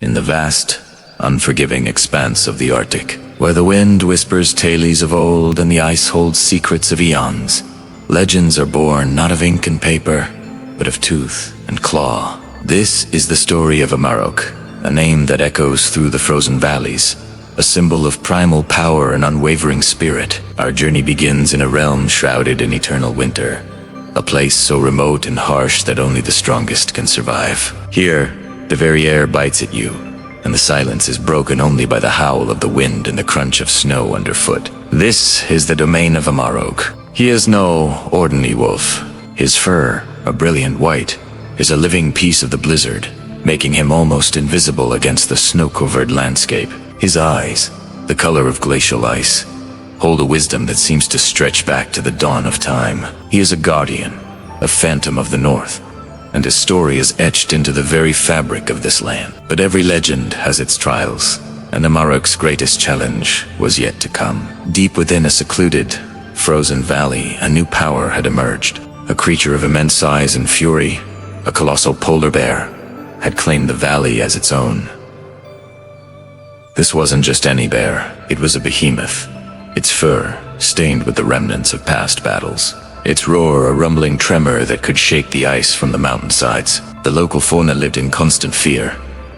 in the vast, unforgiving expanse of the Arctic, where the wind whispers tales of old and the ice holds secrets of eons. Legends are born not of ink and paper, but of tooth and claw. This is the story of Amarok, a name that echoes through the frozen valleys, a symbol of primal power and unwavering spirit. Our journey begins in a realm shrouded in eternal winter, a place so remote and harsh that only the strongest can survive. Here, the very air bites at you, and the silence is broken only by the howl of the wind and the crunch of snow underfoot. This is the domain of Amarok. He is no ordinary wolf. His fur, a brilliant white, is a living piece of the blizzard, making him almost invisible against the snow-covered landscape. His eyes, the color of glacial ice, hold a wisdom that seems to stretch back to the dawn of time. He is a guardian, a phantom of the north, and his story is etched into the very fabric of this land. But every legend has its trials, and Amarok's greatest challenge was yet to come. Deep within a secluded, frozen valley, a new power had emerged. A creature of immense size and fury, a colossal polar bear, had claimed the valley as its own. This wasn't just any bear, it was a behemoth, its fur stained with the remnants of past battles. Its roar a rumbling tremor that could shake the ice from the mountainsides. The local fauna lived in constant fear,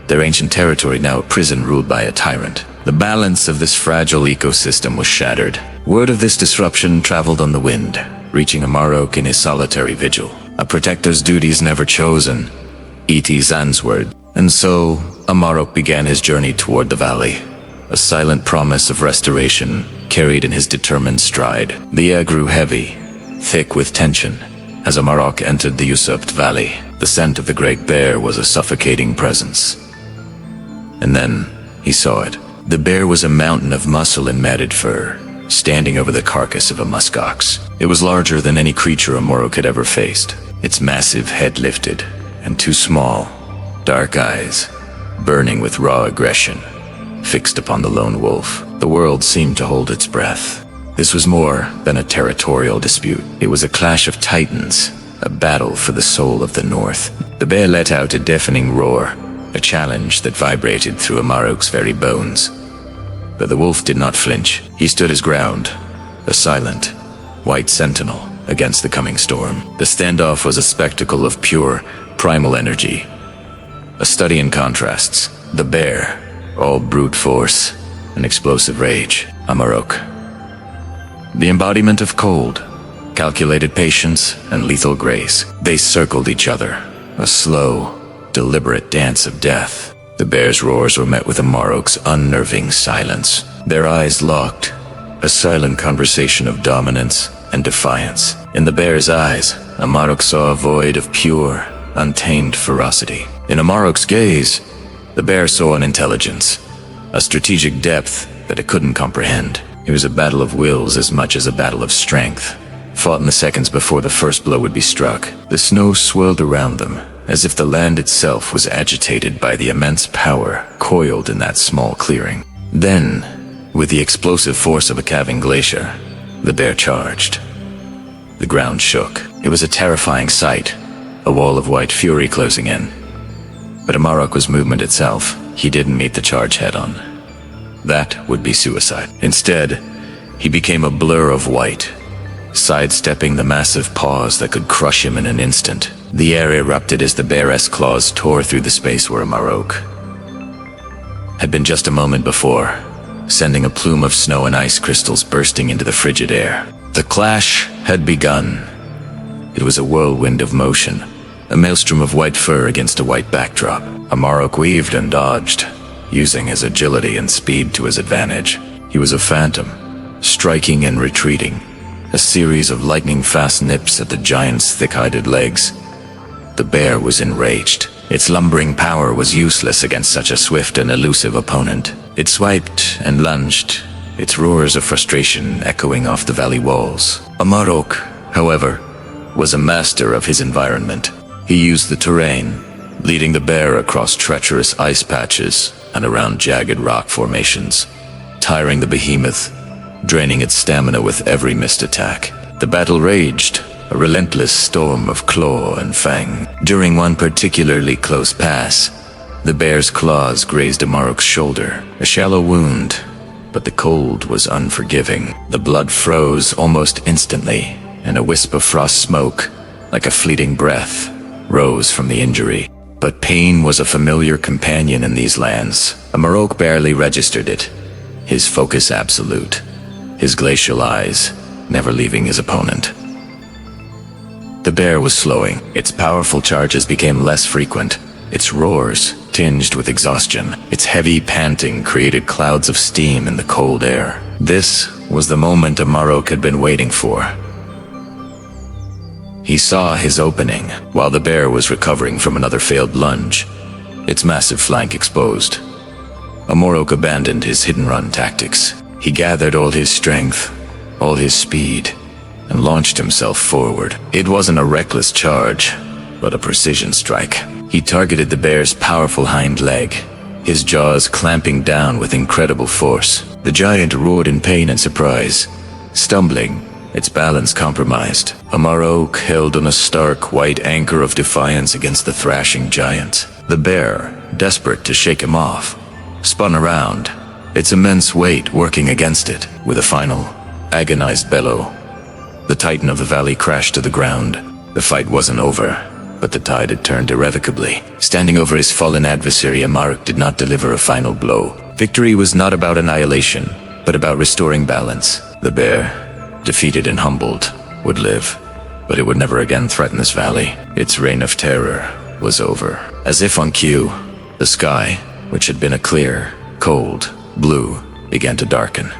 their ancient territory now a prison ruled by a tyrant. The balance of this fragile ecosystem was shattered. Word of this disruption traveled on the wind, reaching Amarok in his solitary vigil. A protector's duties never chosen, E.T. Zan's word. And so, Amarok began his journey toward the valley, a silent promise of restoration carried in his determined stride. The air grew heavy, thick with tension, as Amarok entered the usurped valley. The scent of the great bear was a suffocating presence. And then, he saw it. The bear was a mountain of muscle and matted fur, standing over the carcass of a muskox. It was larger than any creature Amarok had ever faced, its massive head lifted, and two small, dark eyes, burning with raw aggression, fixed upon the lone wolf. The world seemed to hold its breath. This was more than a territorial dispute. It was a clash of titans, a battle for the soul of the North. The bear let out a deafening roar, a challenge that vibrated through Amarok's very bones. But the wolf did not flinch. He stood his ground, a silent, white sentinel against the coming storm. The standoff was a spectacle of pure, primal energy, a study in contrasts. The bear, all brute force and explosive rage. Amarok, the embodiment of cold, calculated patience, and lethal grace. They circled each other, a slow, deliberate dance of death. The bear's roars were met with Amarok's unnerving silence. Their eyes locked, a silent conversation of dominance and defiance. In the bear's eyes, Amarok saw a void of pure, untamed ferocity. In Amarok's gaze, the bear saw an intelligence, a strategic depth that it couldn't comprehend. It was a battle of wills as much as a battle of strength, fought in the seconds before the first blow would be struck. The snow swirled around them, as if the land itself was agitated by the immense power coiled in that small clearing. Then, with the explosive force of a calving glacier, the bear charged. The ground shook. It was a terrifying sight, a wall of white fury closing in. But Amarok was movement itself. He didn't meet the charge head-on. That would be suicide. Instead, he became a blur of white, sidestepping the massive paws that could crush him in an instant. The air erupted as the bear's claws tore through the space where Amarok had been just a moment before, sending a plume of snow and ice crystals bursting into the frigid air. The clash had begun. It was a whirlwind of motion, a maelstrom of white fur against a white backdrop. Amarok weaved and dodged, using his agility and speed to his advantage. He was a phantom, striking and retreating, a series of lightning-fast nips at the giant's thick-hided legs. The bear was enraged. Its lumbering power was useless against such a swift and elusive opponent. It swiped and lunged, its roars of frustration echoing off the valley walls. Amarok, however, was a master of his environment. He used the terrain, leading the bear across treacherous ice patches and around jagged rock formations, tiring the behemoth, draining its stamina with every missed attack. The battle raged, a relentless storm of claw and fang. During one particularly close pass, The bear's claws grazed Amarok's shoulder, a shallow wound, but the cold was unforgiving. The blood froze almost instantly, and a wisp of frost smoke, like a fleeting breath, rose from the injury. But pain was a familiar companion in these lands. Amarok barely registered it, his focus absolute, his glacial eyes never leaving his opponent. The bear was slowing. Its powerful charges became less frequent. Its roars tinged with exhaustion. Its heavy panting created clouds of steam in the cold air. This was the moment Amarok had been waiting for. He saw his opening, while the bear was recovering from another failed lunge, its massive flank exposed. Amarok abandoned his hit-and-run tactics. He gathered all his strength, all his speed, and launched himself forward. It wasn't a reckless charge, but a precision strike. He targeted the bear's powerful hind leg, his jaws clamping down with incredible force. The giant roared in pain and surprise, stumbling, its balance compromised. Amarok held on a stark white anchor of defiance against the thrashing giant. The bear, desperate to shake him off, spun around, its immense weight working against it. With a final, agonized bellow, the titan of the valley crashed to the ground. The fight wasn't over, but the tide had turned irrevocably. Standing over his fallen adversary, Amarok did not deliver a final blow. Victory was not about annihilation, but about restoring balance. The bear, defeated and humbled, would live, but it would never again threaten this valley. Its reign of terror was over. As if on cue, the sky, which had been a clear, cold blue, began to darken.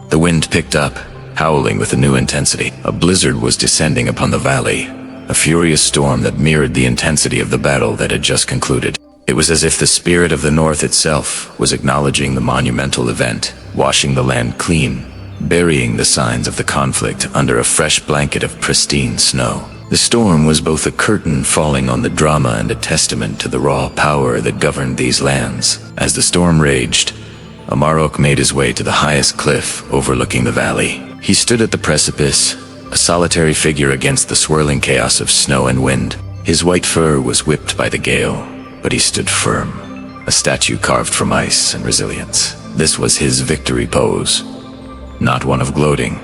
The wind picked up, howling with a new intensity. A blizzard was descending upon the valley, a furious storm that mirrored the intensity of the battle that had just concluded. It was as if the spirit of the north itself was acknowledging the monumental event, washing the land clean, burying the signs of the conflict under a fresh blanket of pristine snow. The storm was both a curtain falling on the drama and a testament to the raw power that governed these lands. As the storm raged, Amarok made his way to the highest cliff overlooking the valley. He stood at the precipice, a solitary figure against the swirling chaos of snow and wind. His white fur was whipped by the gale, but he stood firm, a statue carved from ice and resilience. This was his victory pose, not one of gloating,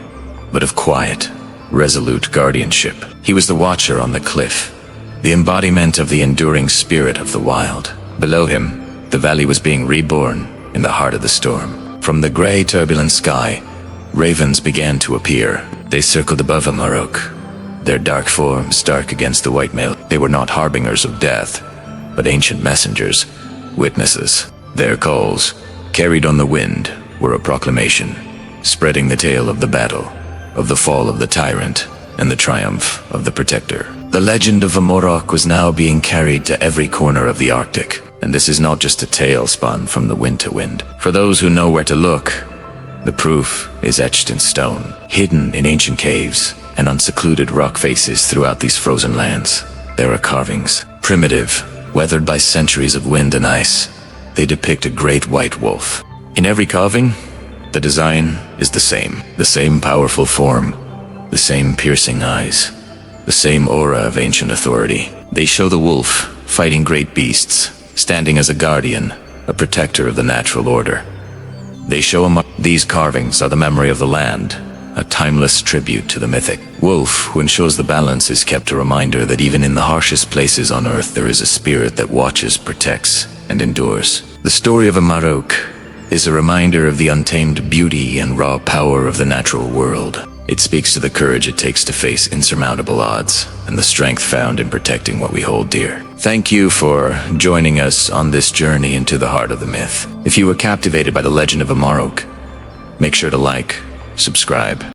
but of quiet, resolute guardianship. He was the watcher on the cliff, the embodiment of the enduring spirit of the wild. Below him, the valley was being reborn in the heart of the storm. From the gray, turbulent sky, ravens began to appear. They circled above Amarok, their dark forms dark against the white mail. They were not harbingers of death, but ancient messengers, witnesses. Their calls, carried on the wind, were a proclamation, spreading the tale of the battle, of the fall of the tyrant, and the triumph of the protector. The legend of Amarok was now being carried to every corner of the Arctic, and this is not just a tale spun from the wind to wind. For those who know where to look, the proof is etched in stone, hidden in ancient caves and on secluded rock faces throughout these frozen lands. There are carvings, primitive, weathered by centuries of wind and ice. They depict a great white wolf. In every carving, the design is the same powerful form, the same piercing eyes, the same aura of ancient authority. They show the wolf fighting great beasts, standing as a guardian, a protector of the natural order. They show these carvings are the memory of the land, a timeless tribute to the mythic wolf who ensures the balance is kept, a reminder that even in the harshest places on earth there is a spirit that watches, protects, and endures. The story of Amarok is a reminder of the untamed beauty and raw power of the natural world. It speaks to the courage it takes to face insurmountable odds and the strength found in protecting what we hold dear. Thank you for joining us on this journey into the heart of the myth. If you were captivated by the legend of Amarok, make sure to like, subscribe,